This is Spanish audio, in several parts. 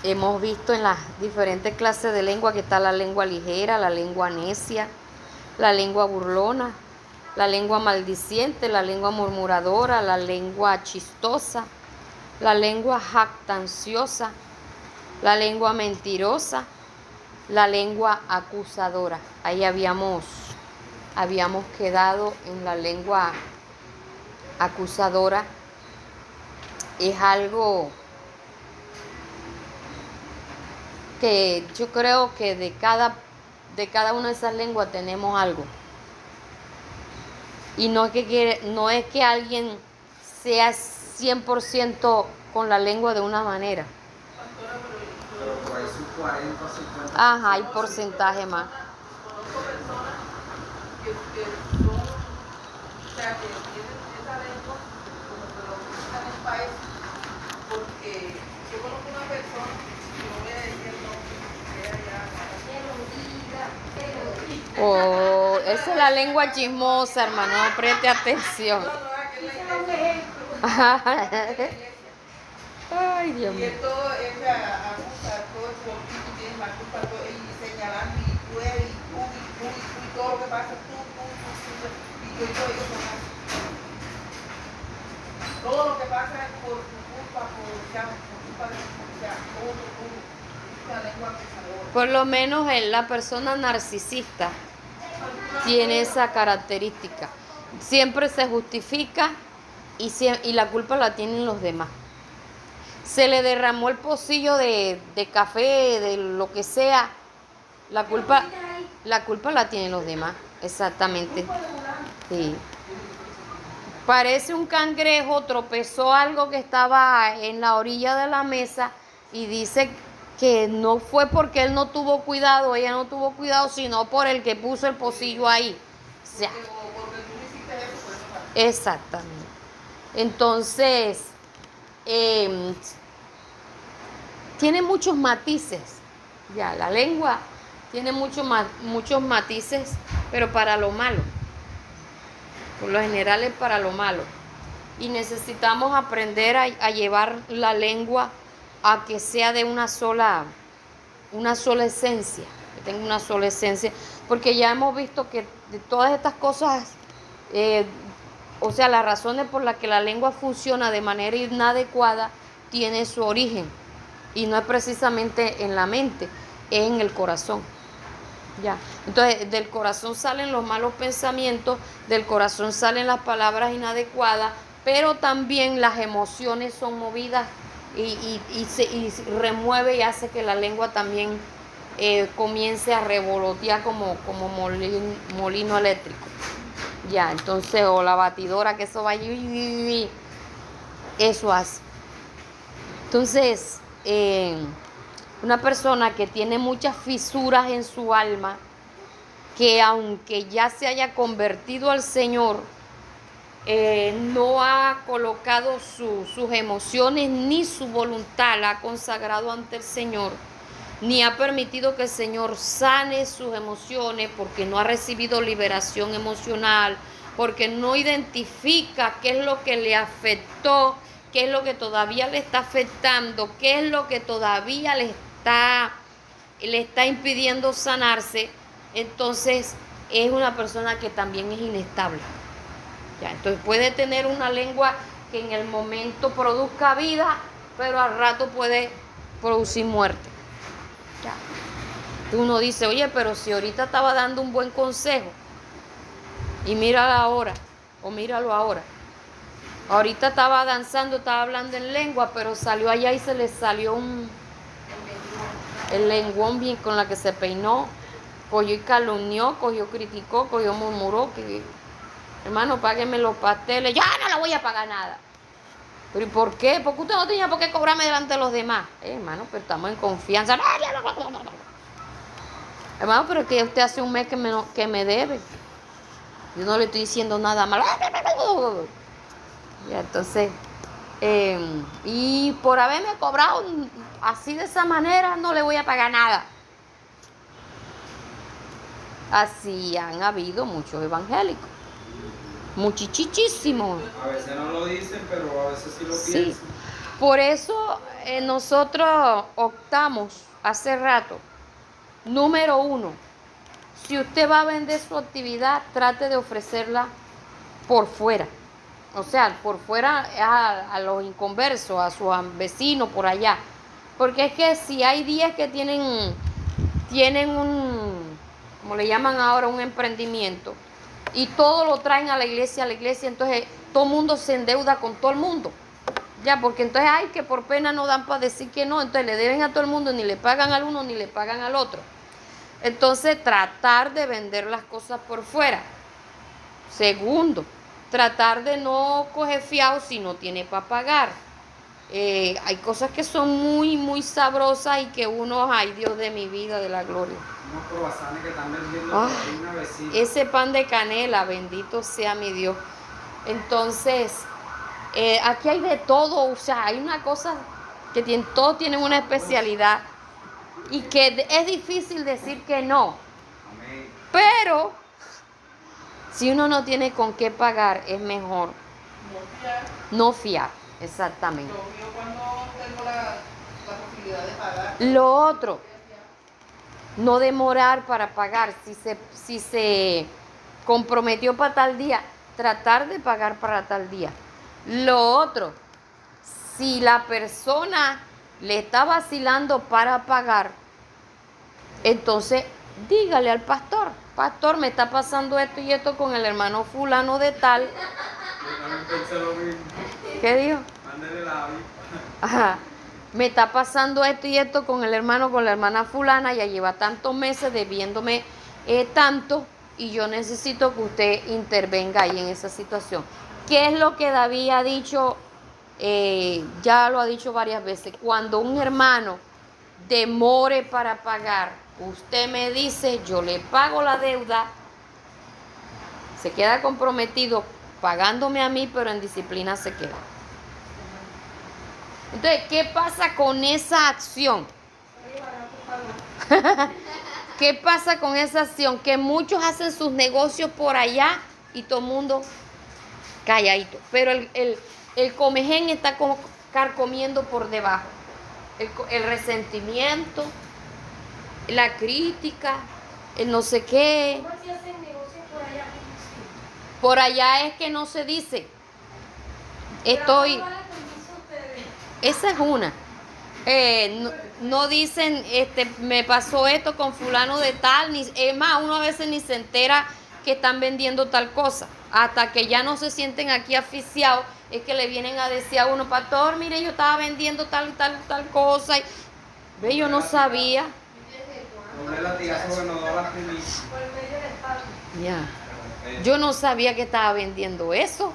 Hemos visto en las diferentes clases de lengua que está la lengua ligera, la lengua necia, la lengua burlona, la lengua maldiciente, la lengua murmuradora, la lengua chistosa, la lengua jactanciosa, la lengua mentirosa, la lengua acusadora. Ahí habíamos quedado en la lengua acusadora. Es algo que yo creo que de cada una de esas lenguas tenemos algo. Y no es que alguien sea 100% con la lengua de una manera. Pero por ahí son 40, 50. Ajá, hay porcentaje más. Conozco personas que son, o sea, que tienen esa lengua como que lo utilizan en el país, porque yo conozco una persona, que no voy a decir el nombre, que ella ya... Oh, esa es la lengua chismosa, hermano, no preste atención. No, no, aquel es la iglesia. Ay, Dios Y mío. él todo, él se acusa todo el poquito, tienes la culpa, todo, y señalando, y tú eres, y todo lo que pasa, tú, y yo son así. Todo lo que pasa es por tu culpa, por culpa de todo, la lengua pesadora. Por lo menos la persona narcisista tiene esa característica. Siempre se justifica y la culpa la tienen los demás. Se le derramó el pocillo de café, de lo que sea, la culpa la tienen los demás, exactamente. Sí. Parece un cangrejo, tropezó algo que estaba en la orilla de la mesa y dice que no fue porque él no tuvo cuidado, ella no tuvo cuidado, sino por el que puso el pocillo ahí. O sea, exactamente. Entonces, tiene muchos matices. Ya, la lengua tiene muchos matices, pero para lo malo. Por lo general es para lo malo. Y necesitamos aprender a llevar la lengua a que sea de una sola esencia, que tenga una sola esencia, porque ya hemos visto que de todas estas cosas, o sea, las razones por las que la lengua funciona de manera inadecuada tiene su origen, y no es precisamente en la mente, es en el corazón. Ya. Entonces, del corazón salen los malos pensamientos, del corazón salen las palabras inadecuadas, pero también las emociones son movidas y se remueve y hace que la lengua también comience a revolotear como molino eléctrico. Ya, entonces, o la batidora, que eso va y eso hace. Entonces, una persona que tiene muchas fisuras en su alma, que aunque ya se haya convertido al Señor, no ha colocado sus emociones ni su voluntad, la ha consagrado ante el Señor, ni ha permitido que el Señor sane sus emociones, porque no ha recibido liberación emocional, porque no identifica qué es lo que le afectó, qué es lo que todavía le está afectando, qué es lo que todavía le está impidiendo sanarse. Entonces es una persona que también es inestable. Ya, entonces puede tener una lengua que en el momento produzca vida, pero al rato puede producir muerte. Ya. Uno dice, oye, pero si ahorita estaba dando un buen consejo y míralo ahora, o míralo ahora. Ahorita estaba danzando, estaba hablando en lengua, pero salió allá y se le salió el lenguón bien con la que se peinó, cogió y calumnió, cogió, criticó, cogió, murmuró, que hermano, págueme los pasteles. Yo no le voy a pagar nada. ¿Pero y por qué? Porque usted no tenía por qué cobrarme delante de los demás. Hermano, pero estamos en confianza. Hermano, pero es que usted hace un mes que me debe. Yo no le estoy diciendo nada malo. Ya, entonces, y por haberme cobrado así de esa manera, no le voy a pagar nada. Así han habido muchos evangélicos. Muchichichísimos. A veces no lo dicen, pero a veces sí lo Sí. piensan. Por eso nosotros optamos hace rato, número 1, si usted va a vender su actividad, trate de ofrecerla por fuera. O sea, por fuera a los inconversos, a sus vecinos por allá. Porque es que si hay días que tienen un, como le llaman ahora, un emprendimiento, y todo lo traen a la iglesia, entonces todo el mundo se endeuda con todo el mundo. Ya, porque entonces hay que por pena no dan para decir que no, entonces le deben a todo el mundo, ni le pagan al uno ni le pagan al otro. Entonces tratar de vender las cosas por fuera. Segundo, tratar de no coger fiado si no tiene para pagar. Hay cosas que son muy, muy sabrosas y que uno, ay Dios de mi vida, de la gloria. Unos croissants que están vendiendo por ahí una vecina. Ese pan de canela, bendito sea mi Dios. Entonces, aquí hay de todo, o sea, hay una cosa que todos tienen una especialidad y que es difícil decir que no. Amén. Pero, si uno no tiene con qué pagar, es mejor No fiar. no fiar, exactamente. Yo cuando tengo la posibilidad de pagar. Lo otro, no demorar para pagar. Si se comprometió para tal día, tratar de pagar para tal día. Lo otro, si la persona le está vacilando para pagar, entonces dígale al pastor, pastor, me está pasando esto y esto con el hermano fulano de tal. Yo también pensé lo mismo. ¿Qué dijo? Mándele la avispa. Ajá. Me está pasando esto y esto con el hermano, con la hermana fulana, ya lleva tantos meses debiéndome tanto y yo necesito que usted intervenga ahí en esa situación. ¿Qué es lo que David ha dicho? Ya lo ha dicho varias veces. Cuando un hermano demore para pagar, usted me dice, yo le pago la deuda, se queda comprometido pagándome a mí, pero en disciplina se queda. Entonces, ¿qué pasa con esa acción? ¿Qué pasa con esa acción? Que muchos hacen sus negocios por allá y todo el mundo calladito. Pero el comején está como carcomiendo por debajo. El resentimiento, la crítica, el no sé qué. ¿Cómo así hacen negocios por allá? Por allá es que no se dice. Estoy... ¿Pero a dónde van a permiso ustedes? Esa es una. No dicen, me pasó esto con fulano de tal, ni, es más, uno a veces ni se entera que están vendiendo tal cosa. Hasta que ya no se sienten aquí asfixiados, es que le vienen a decir a uno, pastor, mire, yo estaba vendiendo tal cosa. Y, ve, yo no sabía. Doble latigazo que nos da las primicias. Por el medio del patio. Ya. Yo no sabía que estaba vendiendo eso.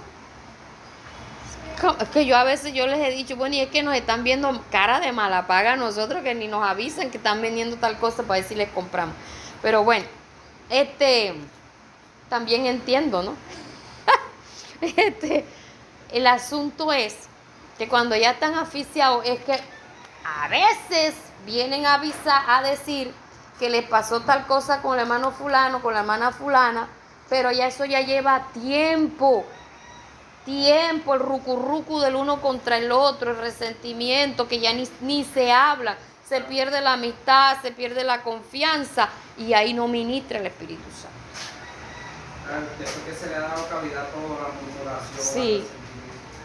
Es que yo a veces yo les he dicho, bueno, y es que nos están viendo cara de mala paga a nosotros que ni nos avisan que están vendiendo tal cosa para ver si les compramos. Pero bueno, también entiendo, ¿no? El asunto es que cuando ya están asfixiados es que a veces vienen a avisar, a decir que les pasó tal cosa con el hermano fulano, con la hermana fulana, pero ya eso ya lleva tiempo, el rucurrucu del uno contra el otro, el resentimiento, que ya ni se habla, se pierde la amistad, se pierde la confianza y ahí no ministra el Espíritu Santo. Después que se le ha dado cavidad a toda la murmuración. Sí,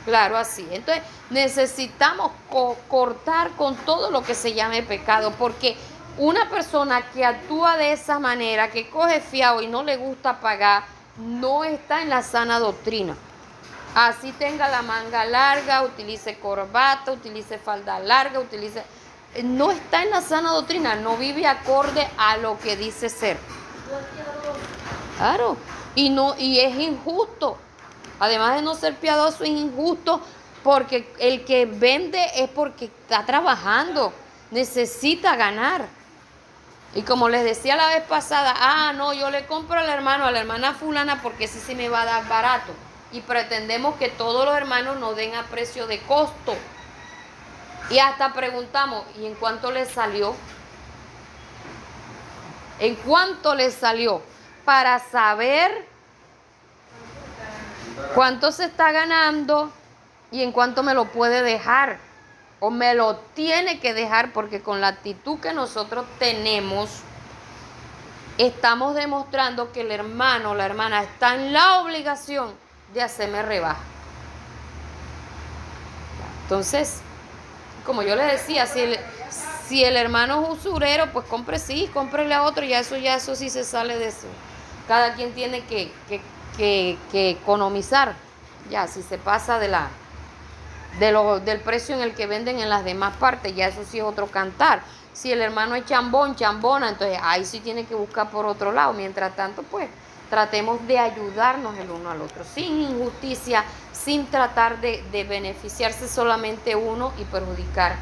claro, así. Entonces necesitamos cortar con todo lo que se llame pecado, porque una persona que actúa de esa manera, que coge fiado y no le gusta pagar, no está en la sana doctrina. Así tenga la manga larga, utilice corbata, utilice falda larga, no está en la sana doctrina, no vive acorde a lo que dice ser. Claro, y es injusto. Además de no ser piadoso, es injusto porque el que vende es porque está trabajando, necesita ganar. Y como les decía la vez pasada, no, yo le compro al hermano, a la hermana fulana porque ese sí me va a dar barato. Y pretendemos que todos los hermanos nos den a precio de costo. Y hasta preguntamos, ¿y en cuánto les salió? ¿En cuánto les salió? Para saber cuánto se está ganando y en cuánto me lo puede dejar. o me lo tiene que dejar, porque con la actitud que nosotros tenemos, estamos demostrando que el hermano o la hermana está en la obligación de hacerme rebaja. Entonces, como yo le decía, si el hermano es usurero, pues cómprele a otro, ya eso sí se sale de eso. Cada quien tiene que economizar, ya, si se pasa del precio en el que venden en las demás partes, ya eso sí es otro cantar. Si el hermano es chambona, entonces ahí sí tiene que buscar por otro lado. Mientras tanto, pues, tratemos de ayudarnos el uno al otro, sin injusticia, sin tratar de beneficiarse solamente uno y perjudicar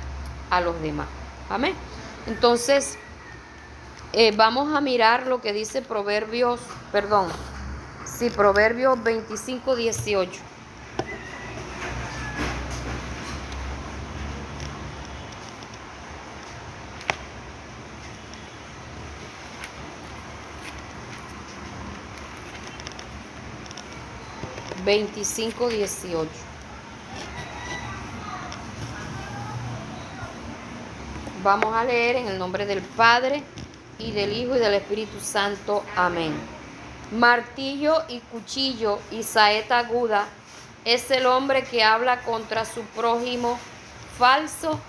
a los demás. Amén. Entonces, vamos a mirar lo que dice Proverbios 25:18. Vamos a leer en el nombre del Padre, y del Hijo, y del Espíritu Santo. Amén. Martillo y cuchillo y saeta aguda es el hombre que habla contra su prójimo, falso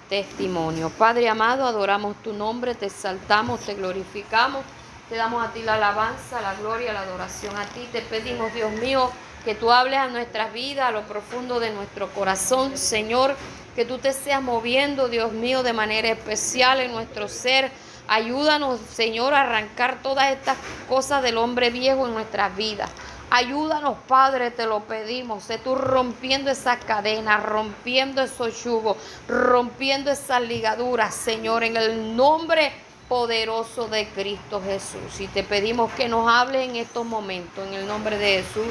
testimonio. Padre amado, adoramos tu nombre, te exaltamos, te glorificamos, te damos a ti la alabanza, la gloria, la adoración a ti. Te pedimos, Dios mío, que tú hables a nuestras vidas, a lo profundo de nuestro corazón, Señor, que tú te seas moviendo, Dios mío, de manera especial en nuestro ser. Ayúdanos, Señor, a arrancar todas estas cosas del hombre viejo en nuestras vidas. Ayúdanos, Padre, te lo pedimos. Sé tú rompiendo esas cadenas, rompiendo esos yugos, rompiendo esas ligaduras, Señor, en el nombre poderoso de Cristo Jesús. Y te pedimos que nos hables en estos momentos, en el nombre de Jesús.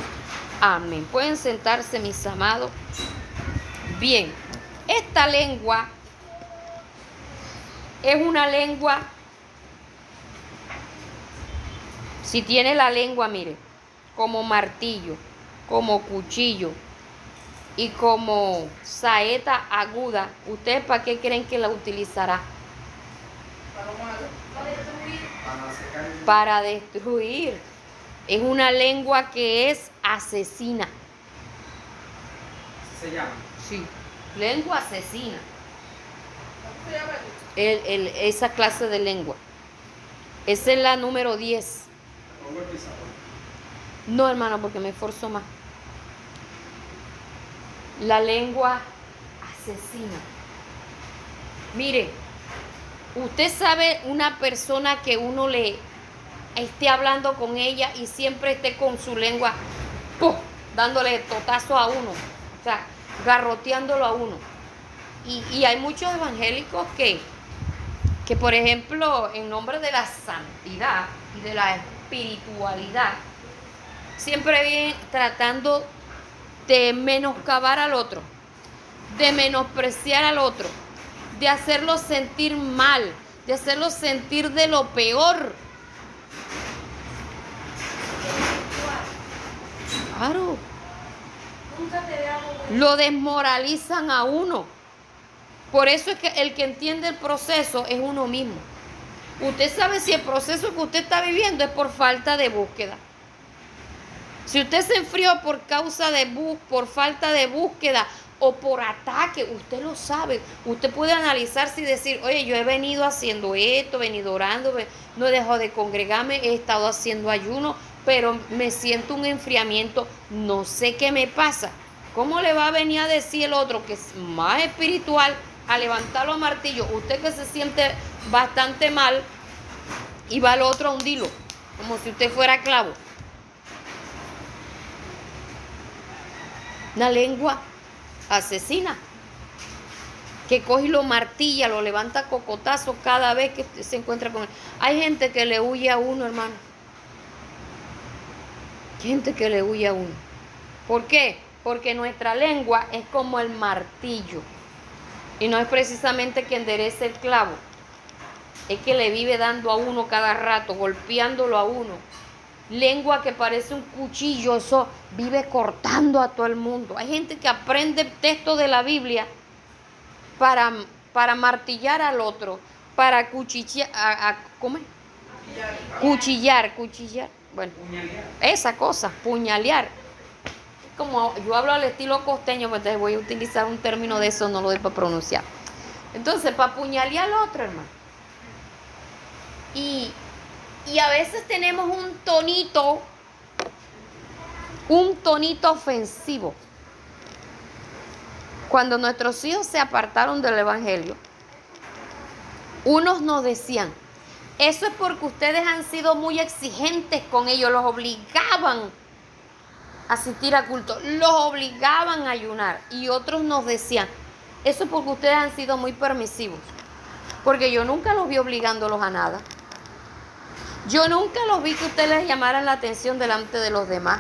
Amén. Pueden sentarse, mis amados. Bien, esta lengua es una lengua. Si tiene la lengua, mire, como martillo, como cuchillo y como saeta aguda, ¿ustedes para qué creen que la utilizará? Para destruir. Es una lengua que es asesina. ¿Se llama? Sí, lengua asesina. ¿Cómo se llama? Esa clase de lengua. Esa es la número 10. Pongo el pizarrón. No, hermano, porque me esforzo más. La lengua asesina. Mire, usted sabe una persona que uno le esté hablando con ella y siempre esté con su lengua, ¡pum!, dándole totazo a uno, o sea, garroteándolo a uno. Y hay muchos evangélicos que, por ejemplo, en nombre de la santidad y de la espiritualidad, siempre vienen tratando de menoscabar al otro, de menospreciar al otro, de hacerlo sentir mal, de hacerlo sentir de lo peor. Claro. Nunca te veamos. Lo desmoralizan a uno. Por eso es que el que entiende el proceso es uno mismo. Usted sabe si el proceso que usted está viviendo es por falta de búsqueda. Si usted se enfrió por causa de por falta de búsqueda o por ataque, usted lo sabe. Usted puede analizarse y decir, oye, yo he venido haciendo esto, venido orando, no he dejado de congregarme, he estado haciendo ayuno, pero me siento un enfriamiento, no sé qué me pasa. ¿Cómo le va a venir a decir el otro que es más espiritual a levantarlo a martillo? Usted que se siente bastante mal y va al otro a hundirlo, como si usted fuera clavo. Una lengua asesina que coge y lo martilla, lo levanta a cocotazo cada vez que se encuentra con él. Hay gente que le huye a uno, hermano. Hay gente que le huye a uno. ¿Por qué? Porque nuestra lengua es como el martillo. Y no es precisamente que enderece el clavo. Es que le vive dando a uno cada rato, golpeándolo a uno. Lengua que parece un cuchillo, eso vive cortando a todo el mundo. Hay gente que aprende textos de la Biblia para martillar al otro, para cuchillar, ¿cómo es? Cuchillar. Bueno, esa cosa, puñalear. Como yo hablo al estilo costeño, pues entonces voy a utilizar un término de eso, no lo doy para pronunciar. Entonces, para puñalear al otro, hermano. Y a veces tenemos un tonito ofensivo. Cuando nuestros hijos se apartaron del Evangelio, unos nos decían, eso es porque ustedes han sido muy exigentes con ellos, los obligaban a asistir a culto, los obligaban a ayunar. Y otros nos decían, eso es porque ustedes han sido muy permisivos, porque yo nunca los vi obligándolos a nada. Yo nunca los vi que ustedes les llamaran la atención delante de los demás.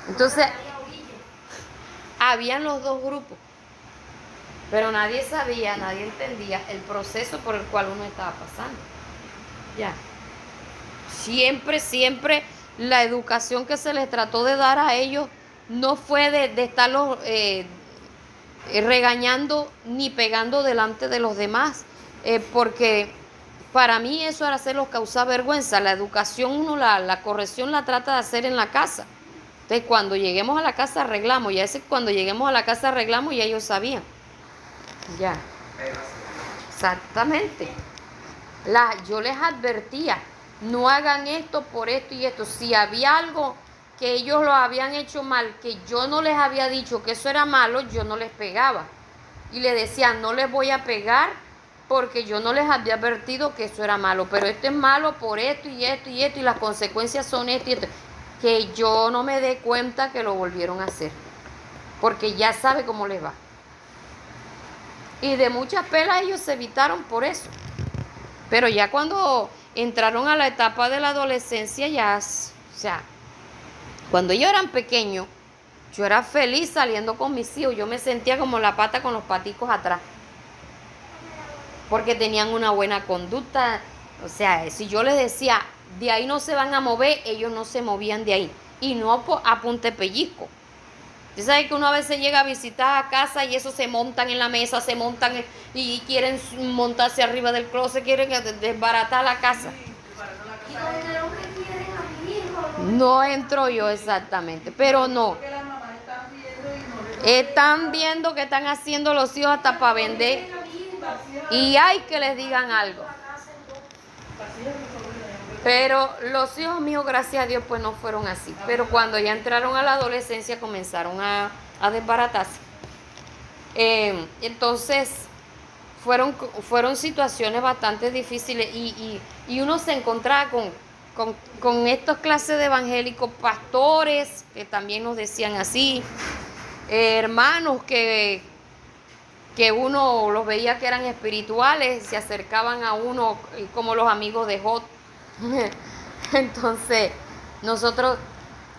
Entonces, habían los dos grupos, pero nadie sabía, nadie entendía el proceso por el cual uno estaba pasando. Ya. Siempre la educación que se les trató de dar a ellos no fue de estarlos regañando ni pegando delante de los demás, porque para mí eso era hacerlos causar vergüenza. La educación la corrección la trata de hacer en la casa. Entonces cuando lleguemos a la casa arreglamos, y a veces cuando lleguemos a la casa arreglamos y ellos sabían. Ya. Exactamente. Yo les advertía, no hagan esto por esto y esto. Si había algo que ellos lo habían hecho mal, que yo no les había dicho que eso era malo, yo no les pegaba. Y les decía, no les voy a pegar porque yo no les había advertido que eso era malo. Pero esto es malo por esto y esto y esto, y las consecuencias son esto y esto. Que yo no me dé cuenta que lo volvieron a hacer, porque ya sabe cómo les va. Y de muchas pelas ellos se evitaron por eso. Pero ya cuando entraron a la etapa de la adolescencia, cuando ellos eran pequeños, yo era feliz saliendo con mis hijos. Yo me sentía como la pata con los paticos atrás, porque tenían una buena conducta. O sea, si yo les decía, de ahí no se van a mover, ellos no se movían de ahí. Y no a punte pellizco. Usted sabe que uno a veces llega a visitar a casa y esos se montan en la mesa, se montan y quieren montarse arriba del closet, quieren desbaratar la casa. Y donde el hombre quiere a mi hijo. No entro yo exactamente, pero no. Porque las mamás están viendo y no les Están viendo que están haciendo los hijos hasta para vender. Y hay que les digan algo. Pero los hijos míos, gracias a Dios, pues no fueron así. Pero cuando ya entraron a la adolescencia comenzaron a desbaratarse. Entonces fueron situaciones bastante difíciles y uno se encontraba con estos clases de evangélicos, pastores que también nos decían así, hermanos que uno los veía que eran espirituales, se acercaban a uno como los amigos de Jot. Entonces nosotros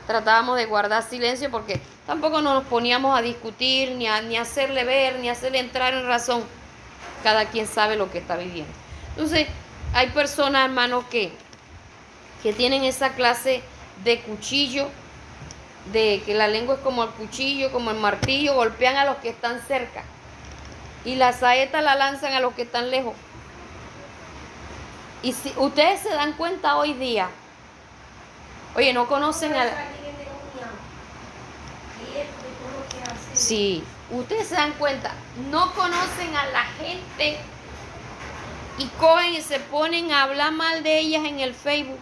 tratábamos de guardar silencio, porque tampoco nos poníamos a discutir, ni a hacerle ver, ni a hacerle entrar en razón. Cada quien sabe lo que está viviendo. Entonces hay personas, hermanos, que tienen esa clase de cuchillo, de que la lengua es como el cuchillo, como el martillo, golpean a los que están cerca y la saeta la lanzan a los que están lejos. Y si ustedes se dan cuenta hoy día, oye, no conocen a... Sí, ustedes se dan cuenta, no conocen a la gente y cogen y se ponen a hablar mal de ellas en el Facebook.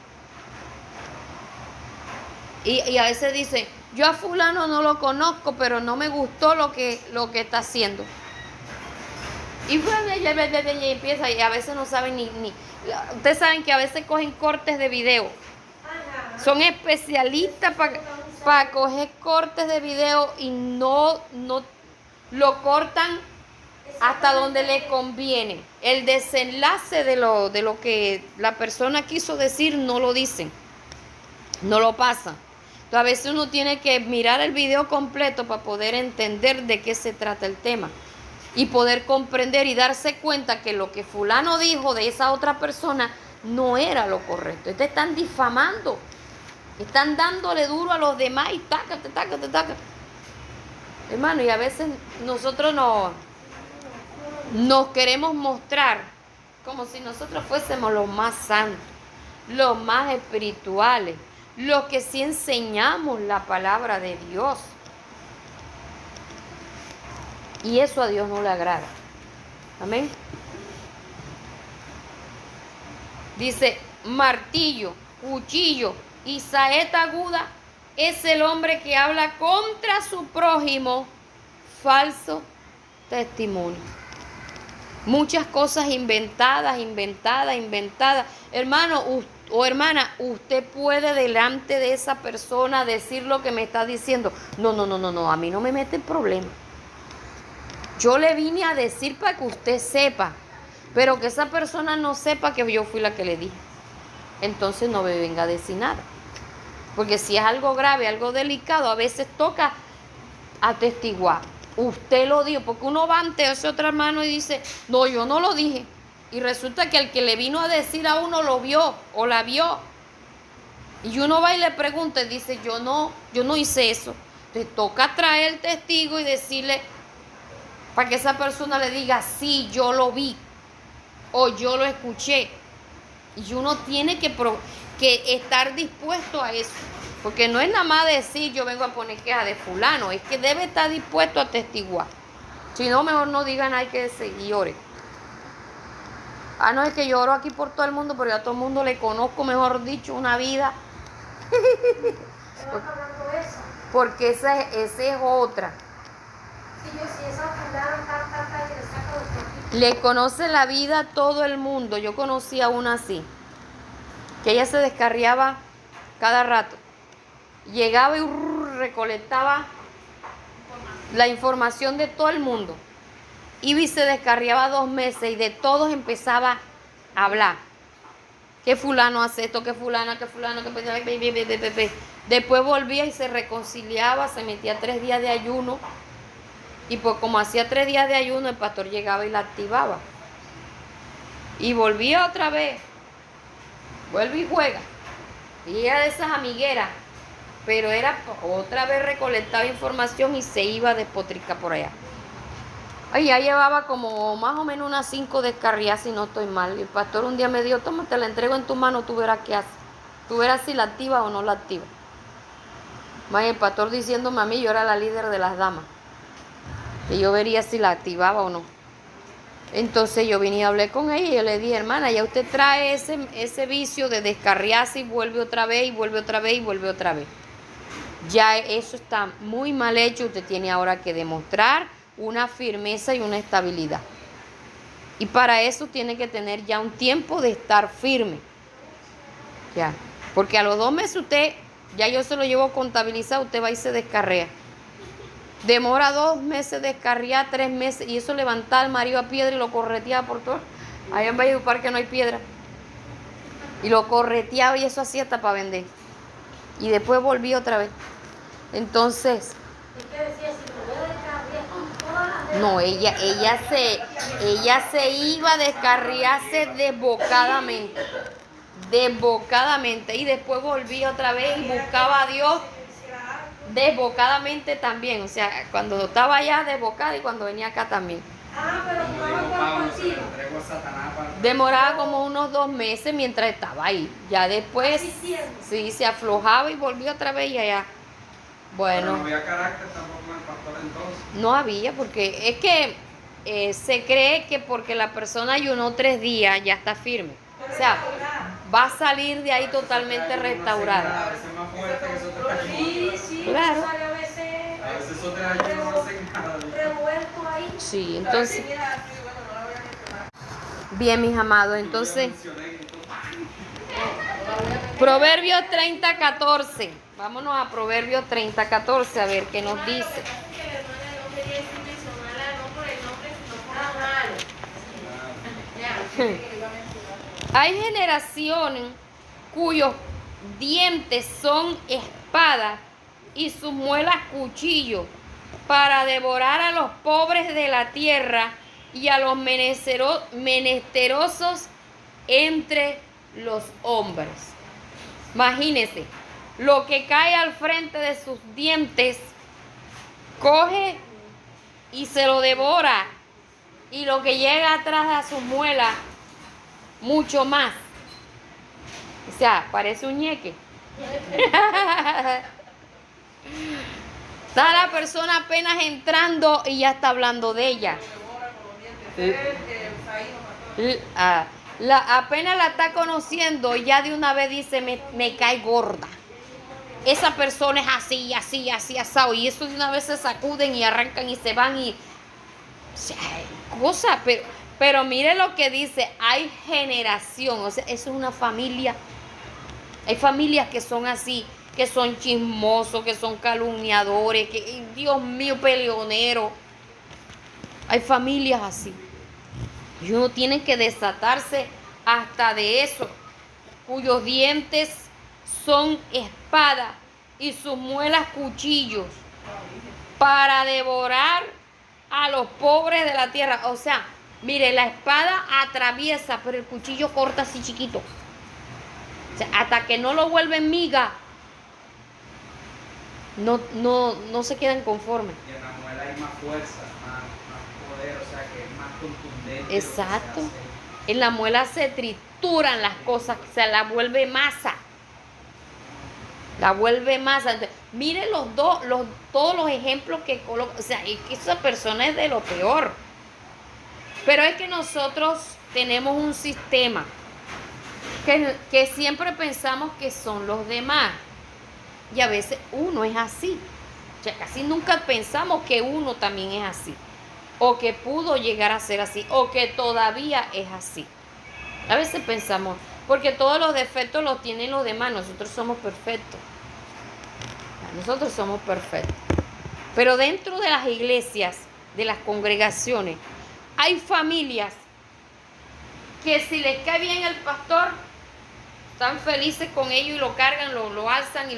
Y a veces dicen, yo a fulano no lo conozco, pero no me gustó lo que está haciendo. Y empieza, y a veces no saben ni. Ustedes saben que a veces cogen cortes de video. Son especialistas para coger cortes de video y no lo cortan hasta donde le conviene. El desenlace de lo que la persona quiso decir no lo dicen, no lo pasan. Entonces a veces uno tiene que mirar el video completo para poder entender de qué se trata el tema y poder comprender y darse cuenta que lo que fulano dijo de esa otra persona no era lo correcto. Te están difamando, están dándole duro a los demás y taca. Hermano, y a veces nosotros nos queremos mostrar como si nosotros fuésemos los más santos, los más espirituales, los que sí enseñamos la palabra de Dios. Y eso a Dios no le agrada. Amén. Dice, martillo, cuchillo y saeta aguda es el hombre que habla contra su prójimo, falso testimonio. Muchas cosas inventadas. Hermano o hermana, usted puede delante de esa persona decir lo que me está diciendo. No, a mí no me mete el problema. Yo le vine a decir para que usted sepa, pero que esa persona no sepa que yo fui la que le dije. Entonces no me venga a decir nada. Porque si es algo grave, algo delicado, a veces toca atestiguar. Usted lo dijo, porque uno va ante ese otro hermano y dice, no, yo no lo dije. Y resulta que el que le vino a decir a uno lo vio o la vio. Y uno va y le pregunta y dice, yo no hice eso. Entonces toca traer el testigo y decirle, para que esa persona le diga, sí, yo lo vi o yo lo escuché. Y uno tiene que estar dispuesto a eso. Porque no es nada más decir, yo vengo a poner queja de fulano. Es que debe estar dispuesto a testiguar. Si no, mejor no digan, hay que seguir y ore. No, es que yo oro aquí por todo el mundo, pero yo a todo el mundo le conozco, mejor dicho, una vida. Porque esa es otra. Le conoce la vida a todo el mundo. Yo conocí a una así, que ella se descarriaba cada rato. Llegaba y recolectaba la información de todo el mundo. Iba y se descarriaba 2 meses y de todos empezaba a hablar. Que fulano hace esto, que fulano, que... Después volvía y se reconciliaba, se metía 3 días de ayuno. Y pues como hacía 3 días de ayuno, el pastor llegaba y la activaba. Y volvía otra vez. Vuelve y juega. Y era de esas amigueras. Pero era otra vez recolectaba información y se iba a despotricar por allá. Ay, ya llevaba como más o menos unas 5 descarriadas, si no estoy mal. Y el pastor un día me dijo, toma, te la entrego en tu mano, tú verás qué hace. Tú verás si la activa o no la activa. Más el pastor diciéndome a mí, yo era la líder de las damas. Y yo vería si la activaba o no. Entonces yo vine y hablé con ella y yo le dije, hermana, ya usted trae ese vicio de descarriarse y vuelve otra vez, y vuelve otra vez, y vuelve otra vez. Ya eso está muy mal hecho. Usted tiene ahora que demostrar una firmeza y una estabilidad. Y para eso tiene que tener ya un tiempo de estar firme. Ya. Porque a los 2 meses usted, ya yo se lo llevo contabilizado, usted va y se descarrea. Demora 2 meses descarriar, 3 meses, y eso levantaba al marido a piedra y lo correteaba por todo. Allá en Valledupar que no hay piedra. Y lo correteaba y eso hacía hasta para vender. Y después volví otra vez. Entonces, no, ella se iba a descarriarse desbocadamente, y después volvía otra vez y buscaba a Dios desbocadamente también. O sea, cuando estaba allá desbocada y cuando venía acá también. Pero jugaba con consigo. Demoraba como unos 2 meses mientras estaba ahí. Ya después sí se aflojaba y volvía otra vez y allá. Bueno. Pero no había carácter tampoco en el pastor entonces. No había, porque es que se cree que porque la persona ayunó 3 días ya está firme. O sea, va a salir de ahí totalmente restaurada. A veces más fuerte que esos 3 años. Sí, Claro. sale a veces A veces esos 3 años no hacen nada. revuelto ahí. Sí, entonces. Bien, mis amados, entonces. Proverbios 30:14. Vámonos a Proverbios 30:14 a ver qué nos dice. Hay generaciones cuyos dientes son espadas y sus muelas cuchillos para devorar a los pobres de la tierra y a los menesterosos entre los hombres. Imagínense, lo que cae al frente de sus dientes, coge y se lo devora y lo que llega atrás de sus muelas, mucho más. O sea, parece un ñeque. Está la persona apenas entrando y ya está hablando de ella. Apenas la está conociendo y ya de una vez dice, me cae gorda. Esa persona es así, así, así, asado. Y eso de una vez se sacuden y arrancan y se van y... O sea, cosa, pero mire lo que dice, hay generación, o sea, eso es una familia. Hay familias que son así, que son chismosos, que son calumniadores, que, Dios mío, peleoneros. Hay familias así. Y uno tiene que desatarse hasta de eso, cuyos dientes son espadas y sus muelas cuchillos para devorar a los pobres de la tierra. O sea, mire, la espada atraviesa, pero el cuchillo corta así chiquito. O sea, hasta que no lo vuelven miga, no se quedan conformes. Y en la muela hay más fuerza, más poder, o sea que es más contundente. Exacto. En la muela se trituran las cosas, se la vuelve masa. La vuelve masa. Entonces, mire todos los ejemplos que coloca. O sea, es que esa persona es de lo peor. Pero es que nosotros tenemos un sistema que siempre pensamos que son los demás. Y a veces uno es así. O sea, casi nunca pensamos que uno también es así. O que pudo llegar a ser así. O que todavía es así. A veces pensamos, porque todos los defectos los tienen los demás. Nosotros somos perfectos. Nosotros somos perfectos. Pero dentro de las iglesias, de las congregaciones, hay familias que si les cae bien el pastor, están felices con ello y lo cargan, lo alzan y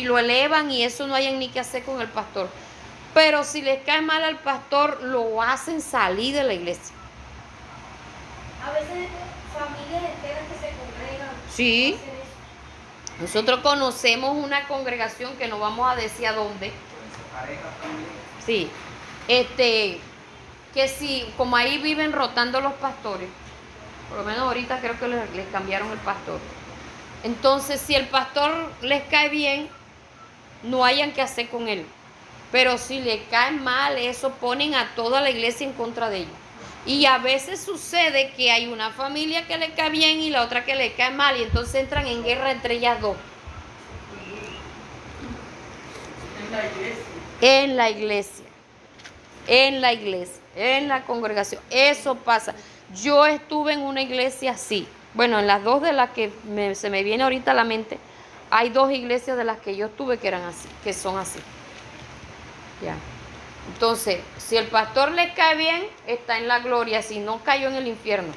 lo elevan, y eso no hay ni que hacer con el pastor. Pero si les cae mal al pastor, lo hacen salir de la iglesia. A veces familias enteras que se congregan. Sí. hacen eso. Nosotros conocemos una congregación que no vamos a decir a dónde. Pareja también. Sí. Que si, como ahí viven rotando los pastores, por lo menos ahorita creo que les cambiaron el pastor. Entonces, si el pastor les cae bien, no hayan que hacer con él. Pero si le cae mal, eso ponen a toda la iglesia en contra de ellos. Y a veces sucede que hay una familia que le cae bien y la otra que le cae mal, y entonces entran en guerra entre ellas dos. En la iglesia. En la iglesia. En la iglesia. En la congregación. Eso pasa. Yo estuve en una iglesia así. Bueno, en las dos de las que se me viene ahorita a la mente, hay dos iglesias de las que yo estuve que eran así, que son así. Ya. Entonces, si el pastor le cae bien, está en la gloria. Si no, cayó en el infierno.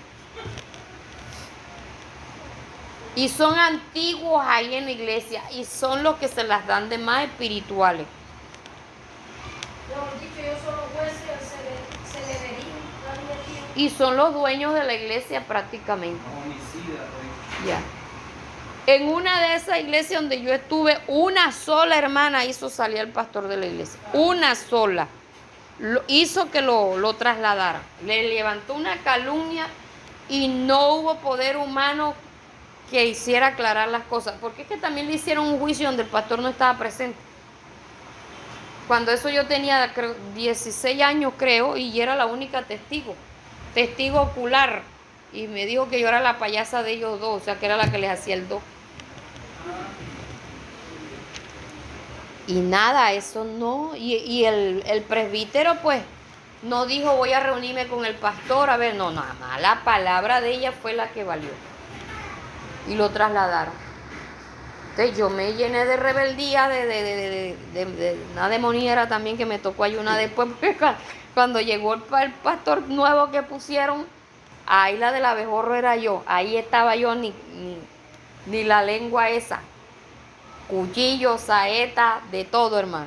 Y son antiguos ahí en la iglesia. Y son los que se las dan de más espirituales. Mejor dicho, ellos son los jueces, se le verían. Y son los dueños de la iglesia prácticamente. Los homicidas, pues. Ya. En una de esas iglesias donde yo estuve, una sola hermana hizo salir al pastor de la iglesia. Una sola. Hizo que lo trasladara. Le levantó una calumnia y no hubo poder humano que hiciera aclarar las cosas. Porque es que también le hicieron un juicio donde el pastor no estaba presente. Cuando eso yo tenía 16 años, creo, y era la única testigo ocular. Y me dijo que yo era la payasa de ellos dos, o sea, que era la que les hacía el do. Y nada, eso no. Y el presbítero, pues, no dijo voy a reunirme con el pastor. A ver, no, nada más. La palabra de ella fue la que valió. Y lo trasladaron. Entonces yo me llené de rebeldía, de una demoniera también que me tocó ayunar después, porque cuando llegó el pastor nuevo que pusieron, ahí la del abejorro era yo, ahí estaba yo, ni la lengua esa, cuchillo, saeta, de todo, hermano.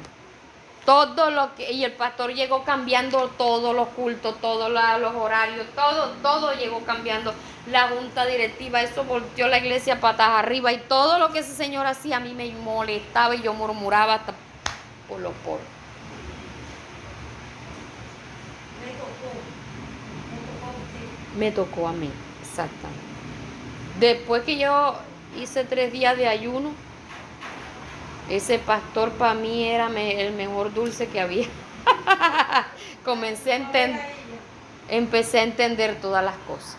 Todo lo que, y el pastor llegó cambiando todos los cultos, todos los horarios, todo llegó cambiando. La junta directiva, eso volteó la iglesia patas arriba, y todo lo que ese señor hacía a mí me molestaba y yo murmuraba hasta por los poros. Me tocó. Me tocó a mí, exactamente. Después que yo hice 3 días de ayuno, ese pastor para mí era el mejor dulce que había. Empecé a entender todas las cosas.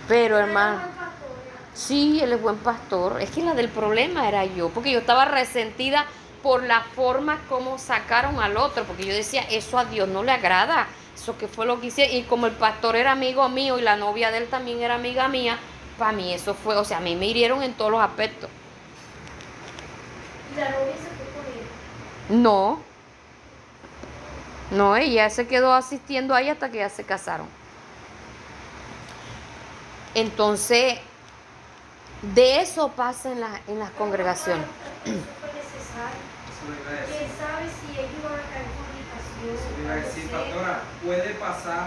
Pero hermano, sí, él es buen pastor. Es que la del problema era yo, porque yo estaba resentida por la forma como sacaron al otro, porque yo decía, eso a Dios no le agrada, eso que fue lo que hice. Y como el pastor era amigo mío y la novia de él también era amiga mía, para mí eso fue, o sea, a mí me hirieron en todos los aspectos. ¿Y la novia se fue con él? No, ella se quedó asistiendo ahí hasta que ya se casaron. Entonces, de eso pasa en las congregaciones. Eso fue necesario. Eso le iba a decir. ¿Quién sabe si ellos van a caer en fornicación? Eso le iba a decir, pastora, puede pasar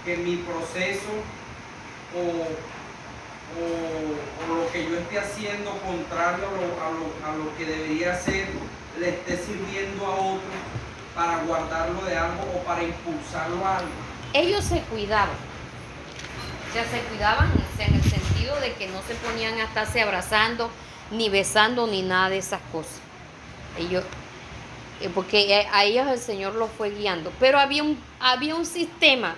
que mi proceso o lo que yo esté haciendo contrario a lo que debería hacer le esté sirviendo a otro para guardarlo de algo o para impulsarlo a algo. Ellos se cuidaban. O sea, se cuidaban en el sentido de que no se ponían a estarse abrazando, ni besando, ni nada de esas cosas. Ellos, porque a ellos el Señor los fue guiando. Pero había un sistema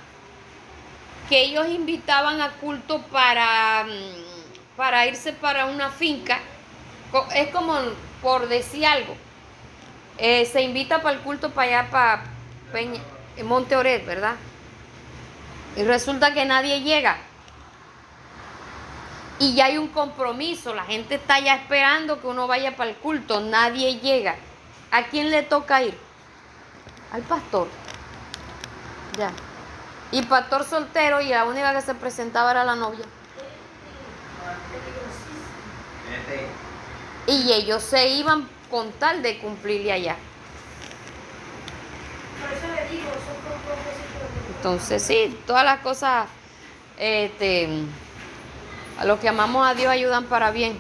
que ellos invitaban a culto para irse para una finca. Es como por decir algo. Se invita para el culto para allá, para Monte Oret, ¿verdad? Y resulta que nadie llega. Y ya hay un compromiso. La gente está ya esperando que uno vaya para el culto. Nadie llega. ¿A quién le toca ir? Al pastor. Ya. Y pastor soltero, y la única que se presentaba era la novia. Y ellos se iban con tal de cumplirle allá. Por eso le digo, eso fue un propósito de Dios. Entonces sí, todas las cosas, a los que amamos a Dios ayudan para bien.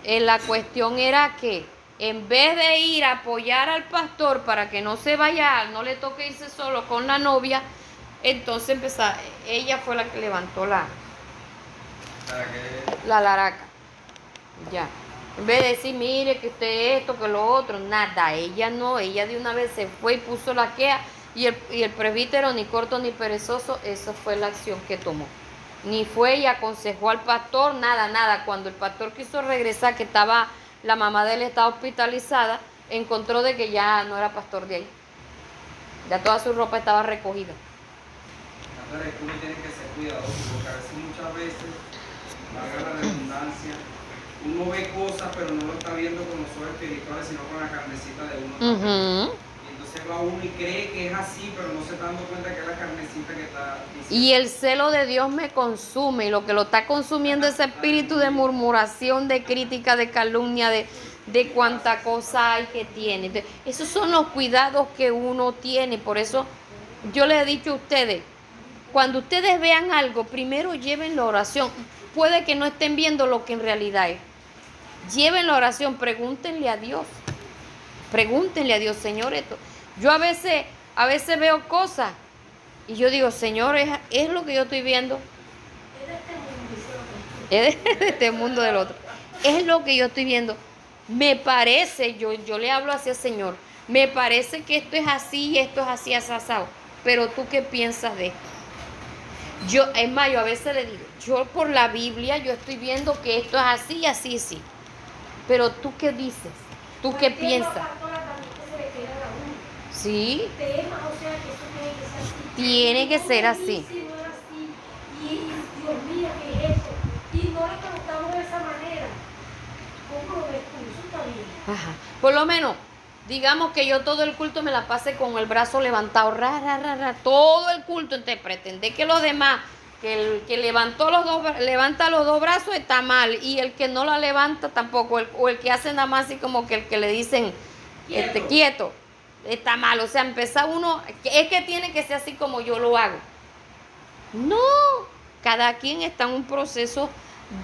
La cuestión era que en vez de ir a apoyar al pastor para que no se vaya, no le toque irse solo con la novia, entonces ella fue la que levantó la laraca. Ya. En vez de decir, mire, que usted esto, que lo otro, nada. Ella no, ella de una vez se fue y puso la queja. Y el presbítero, ni corto ni perezoso, esa fue la acción que tomó. Ni fue y aconsejó al pastor, nada. Cuando el pastor quiso regresar, que la mamá de él estaba hospitalizada, encontró de que ya no era pastor de ahí. Ya toda su ropa estaba recogida. Uno tiene que ser cuidadoso, porque a veces, muchas veces, valga la redundancia, uno ve cosas, pero no lo está viendo con los ojos espirituales, sino con la carnecita de uno también. Y entonces va uno y cree que es así, pero no se está dando cuenta que es la carnecita que está diciendo. Y el celo de Dios me consume, y lo que lo está consumiendo es ese espíritu de murmuración, de crítica, de calumnia, de cuánta cosa hay que tiene. Entonces, esos son los cuidados que uno tiene. Por eso yo les he dicho a ustedes, cuando ustedes vean algo, primero lleven la oración. Puede que no estén viendo lo que en realidad es. Lleven la oración, pregúntenle a Dios. Pregúntenle a Dios, Señor, esto. Yo a veces veo cosas y yo digo, Señor, es lo que yo estoy viendo. Es de este mundo del otro. Es lo que yo estoy viendo. Me parece, yo le hablo hacia el Señor, me parece que esto es así y esto es así asasado. Pero tú, ¿qué piensas de esto? Es más, yo a veces le digo, yo por la Biblia yo estoy viendo que esto es así y así y sí. Pero tú, ¿qué dices? ¿Tú qué piensas? Sí. Tiene que ser así. Y Dios mío, ¿qué es eso? Y no le preguntamos de esa manera. ¿Cómo lo ves tú? Eso está bien. Ajá. Por lo menos, digamos que yo todo el culto me la pase con el brazo levantado, todo el culto. Entonces pretender que los demás, que el que levanta los dos brazos está mal, y el que no la levanta tampoco, o el que hace nada más así como que el que le dicen quieto, está mal. O sea, empezar uno, es que tiene que ser así como yo lo hago. No, cada quien está en un proceso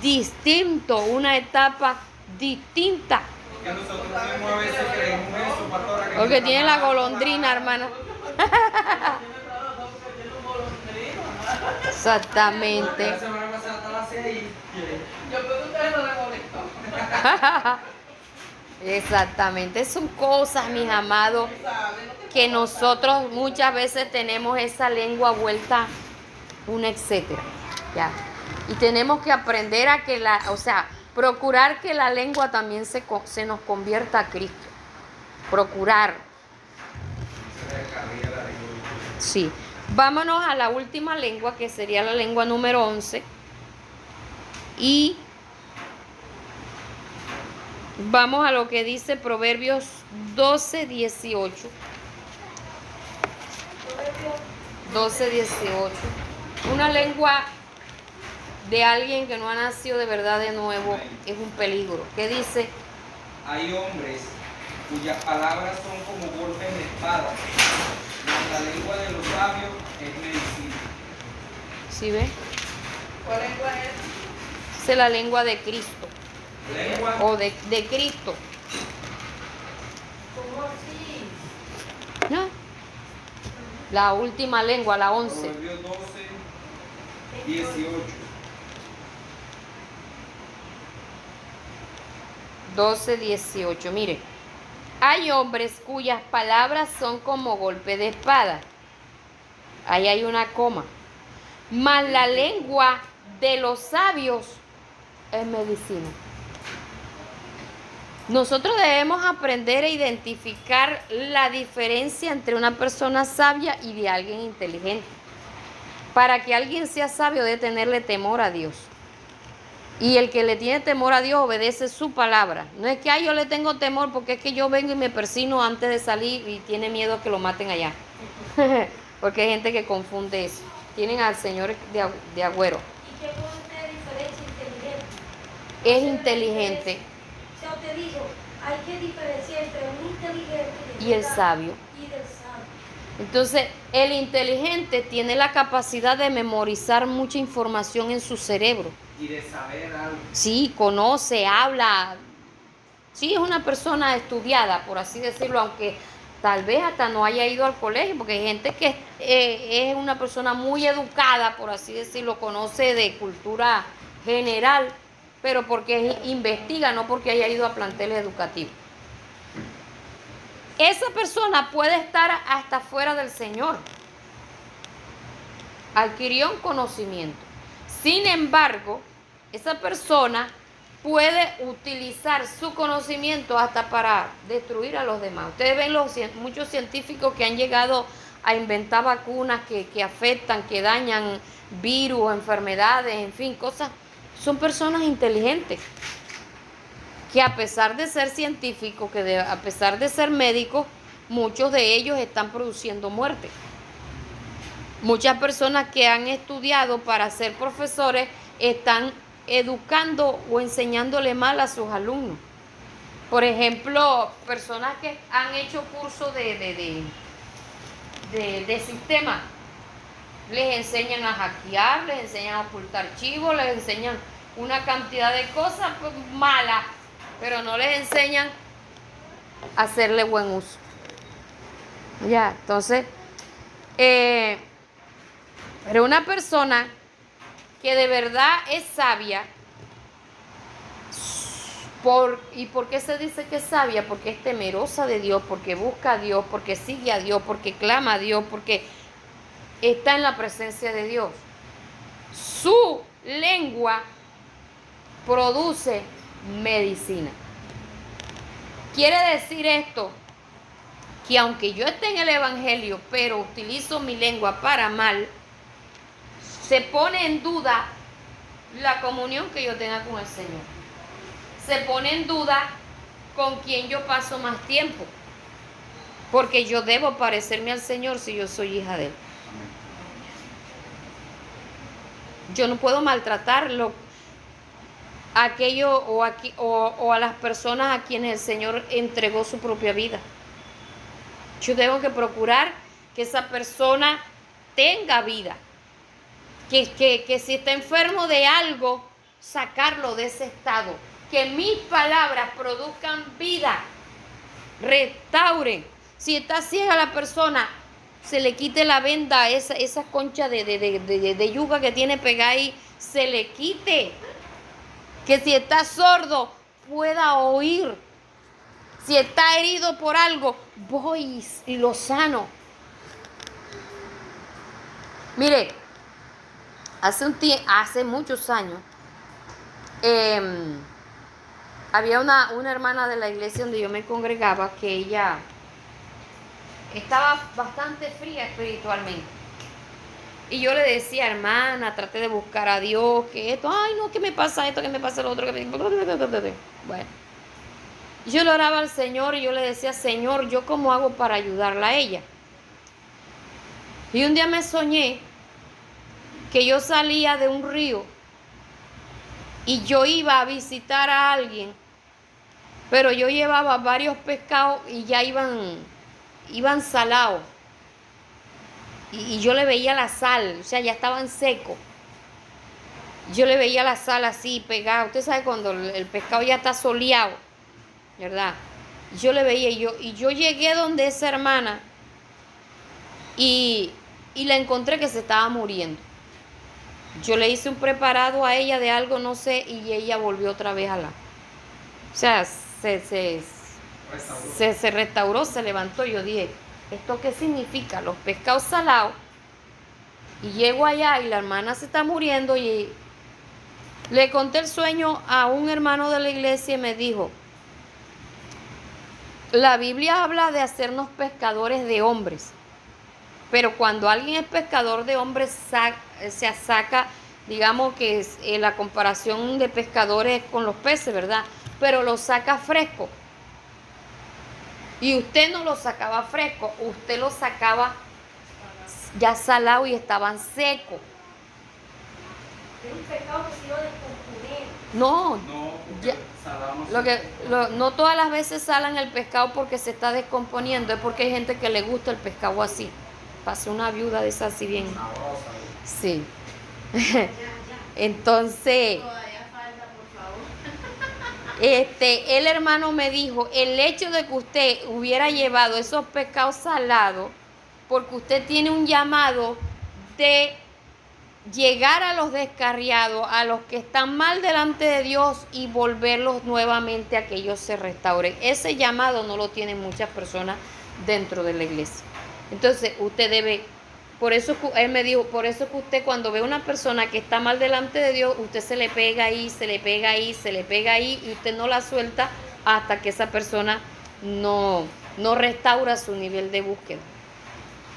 distinto, una etapa distinta. Que nosotros mismos a veces creemos eso, pastora. Porque tiene la golondrina, hermana. Exactamente. La semana pasada estaba así ahí. Yo creo que ustedes no les molestó. Exactamente. Son cosas, mis amados, ¿Saben? No te que puedo nosotros muchas veces tenemos esa lengua vuelta un etcétera. Ya. Y tenemos que aprender a que procurar que la lengua también se nos convierta a Cristo. Procurar. Se descarría la lengua. Sí. Vámonos a la última lengua, que sería la lengua número 11. Y vamos a lo que dice Proverbios 12, 18. 12, 18. Una lengua de alguien que no ha nacido de verdad de nuevo es un peligro. ¿Qué dice? Hay hombres cuyas palabras son como golpes de espada, mas la lengua de los sabios es medicina. ¿Sí ve? ¿Cuál lengua es? Esa es la lengua de Cristo. Lengua O de Cristo. ¿Cómo así? ¿No? La última lengua, la 11. Proverbios 12, 18. 12, 18. Mire, hay hombres cuyas palabras son como golpe de espada. Ahí hay una coma. Mas la lengua de los sabios es medicina. Nosotros debemos aprender a identificar la diferencia entre una persona sabia y de alguien inteligente. Para que alguien sea sabio debe tenerle temor a Dios. Y el que le tiene temor a Dios obedece su palabra. No es que yo le tengo temor porque es que yo vengo y me persino antes de salir y tiene miedo a que lo maten allá. Porque hay gente que confunde eso. Tienen al Señor de agüero. ¿Y qué puede tener diferencia inteligente? Es inteligente O sea, te digo, hay que diferenciar entre un inteligente y el sabio. y del sabio. Entonces, el inteligente tiene la capacidad de memorizar mucha información en su cerebro. Y de saber algo. Sí, conoce, habla. Sí, es una persona estudiada, por así decirlo, aunque tal vez hasta no haya ido al colegio, porque hay gente que es una persona muy educada, por así decirlo, conoce de cultura general, pero porque investiga, no porque haya ido a planteles educativos. Esa persona puede estar hasta fuera del Señor. Adquirió un conocimiento. Sin embargo, esa persona puede utilizar su conocimiento hasta para destruir a los demás. Ustedes ven muchos científicos que han llegado a inventar vacunas que afectan, que dañan virus, enfermedades, en fin, cosas. Son personas inteligentes que a pesar de ser científicos, a pesar de ser médicos, muchos de ellos están produciendo muerte. Muchas personas que han estudiado para ser profesores están educando o enseñándole mal a sus alumnos. Por ejemplo, personas que han hecho cursos de sistema, les enseñan a hackear, les enseñan a ocultar archivos, les enseñan una cantidad de cosas malas, pero no les enseñan a hacerle buen uso. Ya, entonces, pero una persona que de verdad es sabia, ¿y por qué se dice que es sabia? Porque es temerosa de Dios, porque busca a Dios, porque sigue a Dios, porque clama a Dios, porque está en la presencia de Dios. Su lengua produce medicina. Quiere decir esto, que aunque yo esté en el Evangelio, pero utilizo mi lengua para mal, se pone en duda la comunión que yo tenga con el Señor. Se pone en duda con quien yo paso más tiempo. Porque yo debo parecerme al Señor si yo soy hija de Él. Yo no puedo maltratarlo aquello o a las personas a quienes el Señor entregó su propia vida. Yo tengo que procurar que esa persona tenga vida. Que si está enfermo de algo, sacarlo de ese estado. Que mis palabras produzcan vida, restauren. Si está ciega la persona, se le quite la venda, esa concha de yuca que tiene pegada ahí, se le quite. Que si está sordo, pueda oír. Si está herido por algo, voy y lo sano. Mire, hace muchos años, había una hermana de la iglesia donde yo me congregaba que ella estaba bastante fría espiritualmente. Y yo le decía, hermana, traté de buscar a Dios, que esto, ay no, que me pasa esto, que me pasa lo otro, que me... Bueno, yo le oraba al Señor y yo le decía, Señor, ¿yo cómo hago para ayudarla a ella? Y un día me soñé que yo salía de un río y yo iba a visitar a alguien, pero yo llevaba varios pescados y ya iban salados. Y yo le veía la sal, o sea, ya estaban secos. Yo le veía la sal así pegada. Usted sabe cuando el pescado ya está soleado, ¿verdad? Yo le veía y yo llegué donde esa hermana y la encontré que se estaba muriendo. Yo le hice un preparado a ella de algo, no sé, y ella volvió otra vez a la... O sea, se restauró, se levantó. Yo dije, ¿esto qué significa? Los pescados salados. Y llego allá y la hermana se está muriendo y le conté el sueño a un hermano de la iglesia y me dijo, la Biblia habla de hacernos pescadores de hombres, pero cuando alguien es pescador de hombres se saca, digamos que es, la comparación de pescadores con los peces, ¿verdad? Pero lo saca fresco. Y usted no lo sacaba fresco, usted lo sacaba ya salado y estaban secos. Es un pescado que se iba a descomponer. No, No, porque ya, salado no se no todas las veces salan el pescado porque se está descomponiendo, es porque hay gente que le gusta el pescado así. Pasé una viuda de esas así bien. sabrosa. Sí. Entonces, Todavía falta, por favor. el hermano me dijo, el hecho de que usted hubiera llevado esos pescados salados, porque usted tiene un llamado de llegar a los descarriados, a los que están mal delante de Dios y volverlos nuevamente a que ellos se restauren. Ese llamado no lo tienen muchas personas dentro de la iglesia. Entonces usted debe, por eso él me dijo, por eso que usted cuando ve una persona que está mal delante de Dios, usted se le pega ahí, se le pega ahí, se le pega ahí y usted no la suelta hasta que esa persona no restaura su nivel de búsqueda.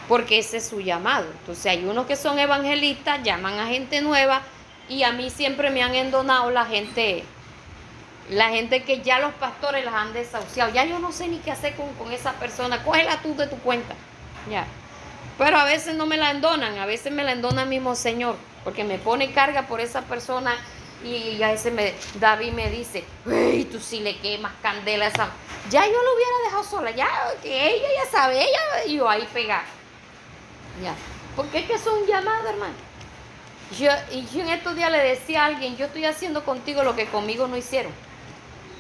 Porque ese es su llamado. Entonces hay unos que son evangelistas, llaman a gente nueva y a mí siempre me han endonado la gente que ya los pastores las han desahuciado. Ya yo no sé ni qué hacer con esa persona, cógela tú de tu cuenta. Ya. Pero a veces no me la endonan, a veces me la endona el mismo Señor, porque me pone carga por esa persona y a veces David me dice, ¡ay, tú sí le quemas candela a esa! Ya yo lo hubiera dejado sola, ya que ella ya sabe, y yo ahí pegada. Ya. Porque es que eso es un llamado, hermano. Yo en estos días le decía a alguien, yo estoy haciendo contigo lo que conmigo no hicieron.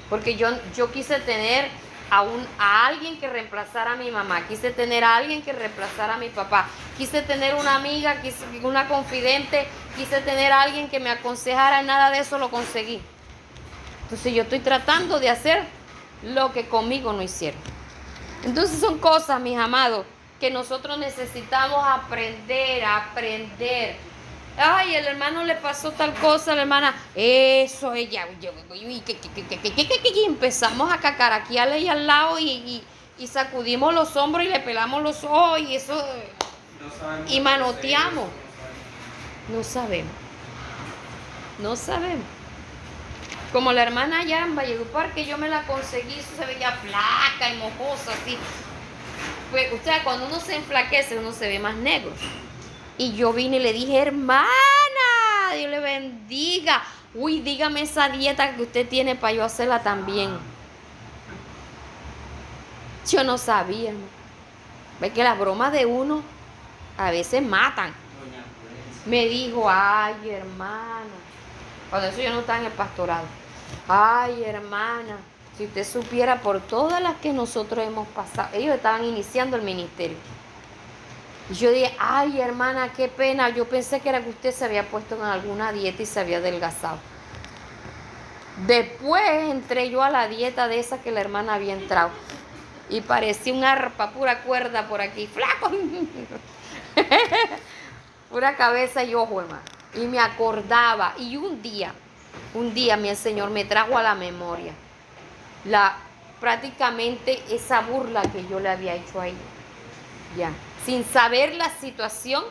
Porque yo quise tener a alguien que reemplazara a mi mamá, quise tener a alguien que reemplazara a mi papá, quise tener una amiga, una confidente, quise tener a alguien que me aconsejara, y nada de eso lo conseguí. Entonces yo estoy tratando de hacer lo que conmigo no hicieron. Entonces son cosas, mis amados, que nosotros necesitamos aprender. Ay, el hermano le pasó tal cosa, la hermana, eso, ella, y empezamos a cacaraquearle ahí al lado y sacudimos los hombros y le pelamos los ojos y eso, y manoteamos. No sabemos. Como la hermana allá en Valledupar, que yo me la conseguí, eso se veía flaca y mojosa, así. Pues, usted, cuando uno se enflaquece, uno se ve más negro. Y yo vine y le dije, hermana, Dios le bendiga. Uy, dígame esa dieta que usted tiene para yo hacerla también. Yo no sabía, hermano. Ve que las bromas de uno a veces matan. Me dijo, ay, hermana. Cuando eso yo no estaba en el pastorado. Ay, hermana, si usted supiera por todas las que nosotros hemos pasado. Ellos estaban iniciando el ministerio. Y yo dije, ay, hermana, qué pena. Yo pensé que era que usted se había puesto en alguna dieta y se había adelgazado. Después entré yo a la dieta de esa que la hermana había entrado. Y parecía un arpa, pura cuerda por aquí. ¡Flaco! Pura cabeza y ojo, hermano. Y me acordaba. Y un día el Señor me trajo a la memoria prácticamente esa burla que yo le había hecho a ella. Ya. Sin saber la situación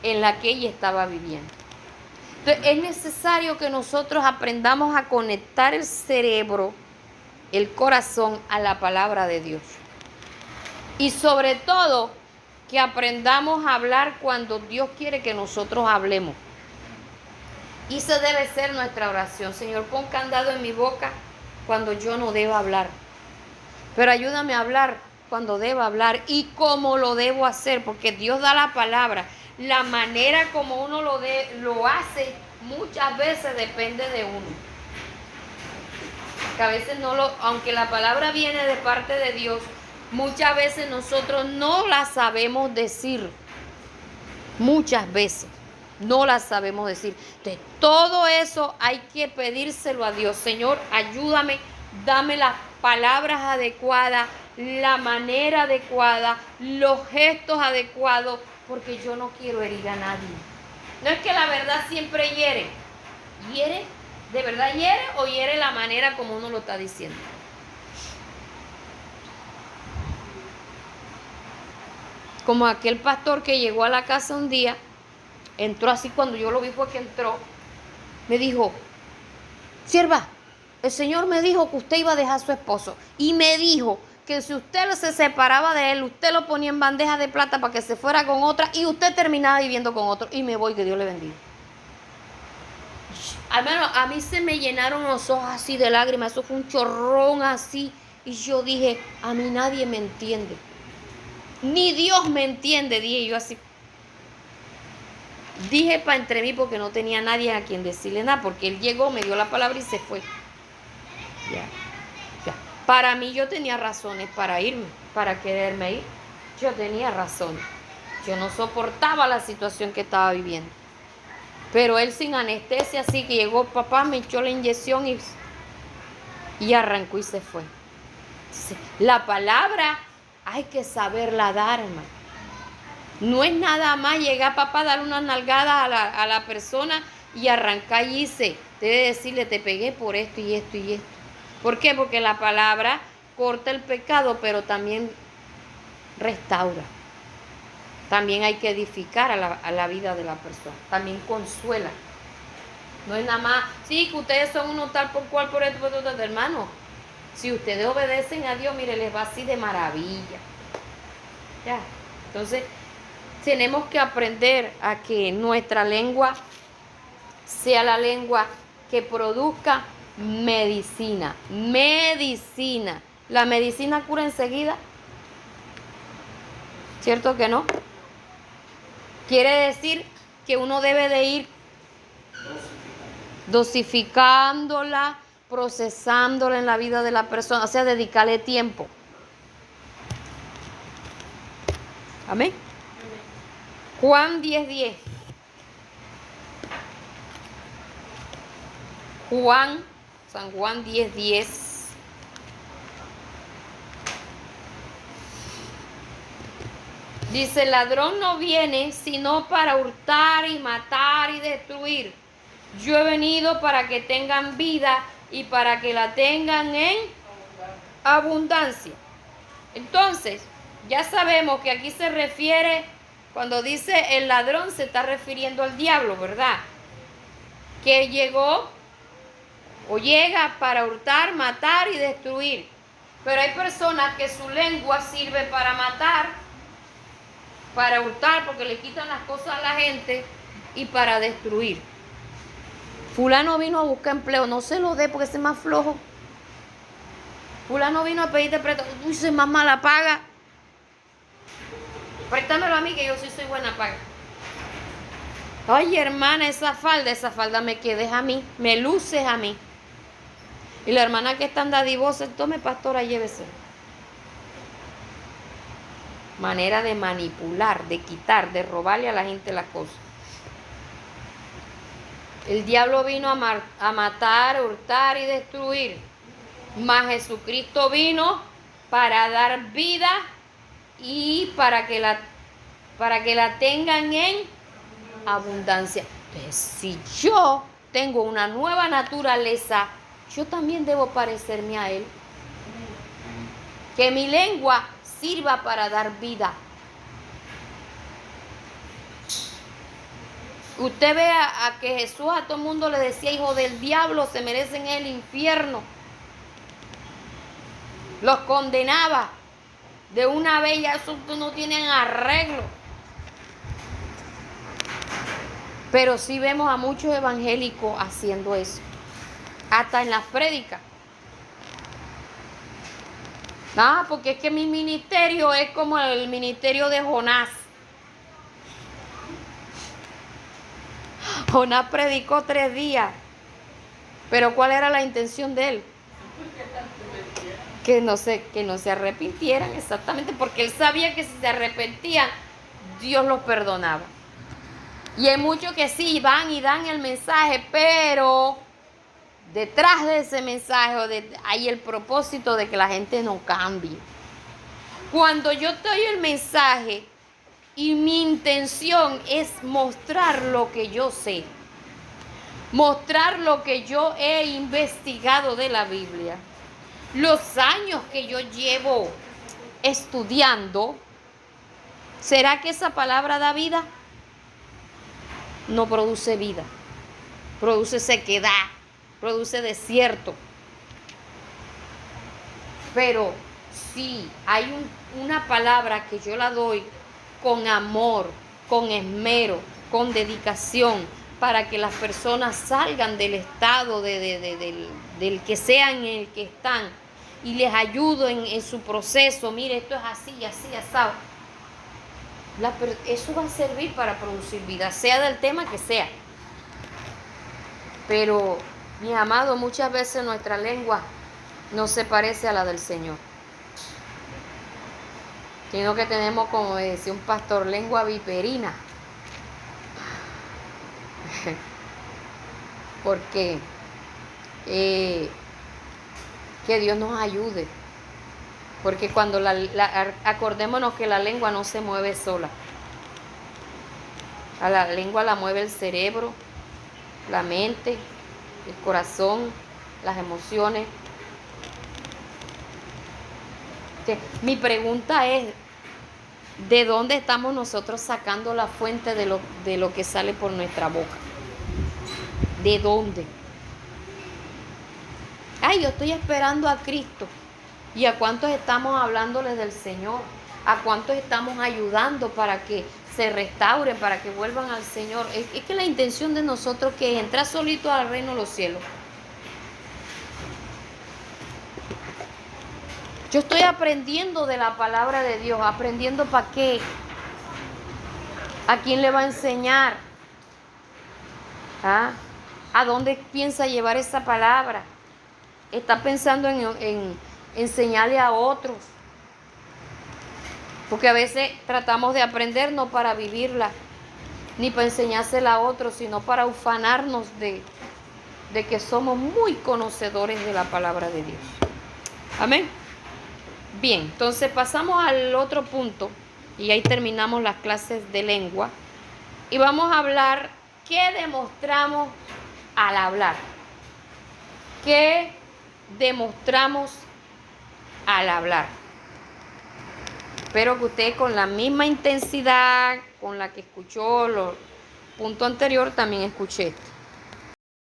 en la que ella estaba viviendo. Entonces, es necesario que nosotros aprendamos a conectar el cerebro, el corazón a la palabra de Dios. Y sobre todo, que aprendamos a hablar cuando Dios quiere que nosotros hablemos. Y esa debe ser nuestra oración. Señor, pon candado en mi boca cuando yo no deba hablar. Pero ayúdame a hablar cuando deba hablar y cómo lo debo hacer, porque Dios da la palabra. La manera como uno lo hace muchas veces depende de uno. Que a veces aunque la palabra viene de parte de Dios, muchas veces nosotros no la sabemos decir. Muchas veces no la sabemos decir. De todo eso hay que pedírselo a Dios. Señor, ayúdame, dame las palabras adecuadas, la manera adecuada, los gestos adecuados, porque yo no quiero herir a nadie. No es que la verdad siempre hiere. ¿Hiere? ¿De verdad hiere o hiere la manera como uno lo está diciendo? Como aquel pastor que llegó a la casa un día, entró así, cuando yo lo vi fue que entró, me dijo, sierva, el Señor me dijo que usted iba a dejar a su esposo y me dijo que si usted se separaba de él, usted lo ponía en bandeja de plata para que se fuera con otra y usted terminaba viviendo con otro. Y me voy, que Dios le bendiga. Al menos a mí se me llenaron los ojos así de lágrimas, eso fue un chorrón así. Y yo dije, a mí nadie me entiende. Ni Dios me entiende, dije yo así. Dije para entre mí porque no tenía nadie a quien decirle nada, porque él llegó, me dio la palabra y se fue. Ya. Para mí yo tenía razones para irme, para quererme ir. Yo tenía razones. Yo no soportaba la situación que estaba viviendo. Pero él sin anestesia, así que llegó papá, me echó la inyección y arrancó y se fue. Entonces, la palabra hay que saberla dar, hermano. No es nada más llegar papá, darle una nalgada a la persona y arrancar y irse. Debe decirle, te pegué por esto y esto y esto. ¿Por qué? Porque la palabra corta el pecado, pero también restaura. También hay que edificar a la vida de la persona. También consuela. No es nada más, sí, que ustedes son uno tal por cual, por esto, por esto, hermano. Si ustedes obedecen a Dios, mire, les va así de maravilla. Ya. Entonces, tenemos que aprender a que nuestra lengua sea la lengua que produzca medicina. Medicina. ¿La medicina cura enseguida? ¿Cierto que no? Quiere decir que uno debe de ir dosificándola, procesándola en la vida de la persona, o sea, dedicarle tiempo. Amén. Juan 10:10. San Juan 10:10. Dice, el ladrón no viene sino para hurtar y matar y destruir. Yo he venido para que tengan vida y para que la tengan en abundancia. Entonces, ya sabemos que aquí se refiere, cuando dice el ladrón, se está refiriendo al diablo, ¿verdad? Que llegó o llega para hurtar, matar y destruir. Pero hay personas que su lengua sirve para matar, para hurtar, porque le quitan las cosas a la gente, y para destruir. Fulano vino a buscar empleo, no se lo dé porque ese es más flojo. Fulano vino a pedirte préstamo, uy, ese es más mala paga. Préstamelo a mí que yo sí soy buena paga. Ay, hermana, esa falda me quedes a mí, me luces a mí. Y la hermana que está en dadivosa, tome pastora, llévese. manera de manipular, de quitar, de robarle a la gente las cosas. El diablo vino a matar, hurtar y destruir, mas Jesucristo vino para dar vida y para que la tengan en abundancia. Entonces, si yo tengo una nueva naturaleza, yo también debo parecerme a Él. Que mi lengua sirva para dar vida. Usted ve a que Jesús a todo el mundo le decía, hijo del diablo, se merecen el infierno. Los condenaba. De una vez ya esos no tienen arreglo. Pero sí vemos a muchos evangélicos haciendo eso. Hasta en las prédicas. Porque es que mi ministerio es como el ministerio de Jonás. Jonás predicó 3 días. Pero ¿cuál era la intención de él? Que no se arrepintieran, exactamente, porque él sabía que si se arrepentían, Dios los perdonaba. Y hay muchos que sí van y dan el mensaje, pero detrás de ese mensaje hay el propósito de que la gente no cambie. Cuando yo doy el mensaje y mi intención es mostrar lo que yo sé, mostrar lo que yo he investigado de la Biblia, los años que yo llevo estudiando, ¿será que esa palabra da vida? No produce vida, produce sequedad, produce desierto. Pero si hay una palabra que yo la doy con amor, con esmero, con dedicación, para que las personas salgan del estado del que sea en el que están y les ayudo en su proceso. Mire, esto es así, así, asado. Eso va a servir para producir vida, sea del tema que sea. Pero, mis amados, muchas veces nuestra lengua no se parece a la del Señor. Sino que tenemos, como decía un pastor, lengua viperina. Porque que Dios nos ayude. Porque cuando acordémonos que la lengua no se mueve sola. A la lengua la mueve el cerebro, la mente, el corazón, las emociones. Mi pregunta es, ¿de dónde estamos nosotros sacando la fuente de lo que sale por nuestra boca? ¿De dónde? Yo estoy esperando a Cristo. ¿Y a cuántos estamos hablándoles del Señor? ¿A cuántos estamos ayudando para que se restauren, para que vuelvan al Señor? Es que la intención de nosotros que es entrar solito al reino de los cielos. Yo estoy aprendiendo de la palabra de Dios. ¿Aprendiendo para qué? ¿A quién le va a enseñar? ¿A dónde piensa llevar esa palabra? ¿Está pensando en enseñarle a otros? Porque a veces tratamos de aprender no para vivirla, ni para enseñársela a otros, sino para ufanarnos de que somos muy conocedores de la palabra de Dios. Amén. Bien, entonces pasamos al otro punto y ahí terminamos las clases de lengua y vamos a hablar qué demostramos al hablar. ¿Qué demostramos al hablar? Espero que usted con la misma intensidad con la que escuchó los puntos anteriores también escuche esto.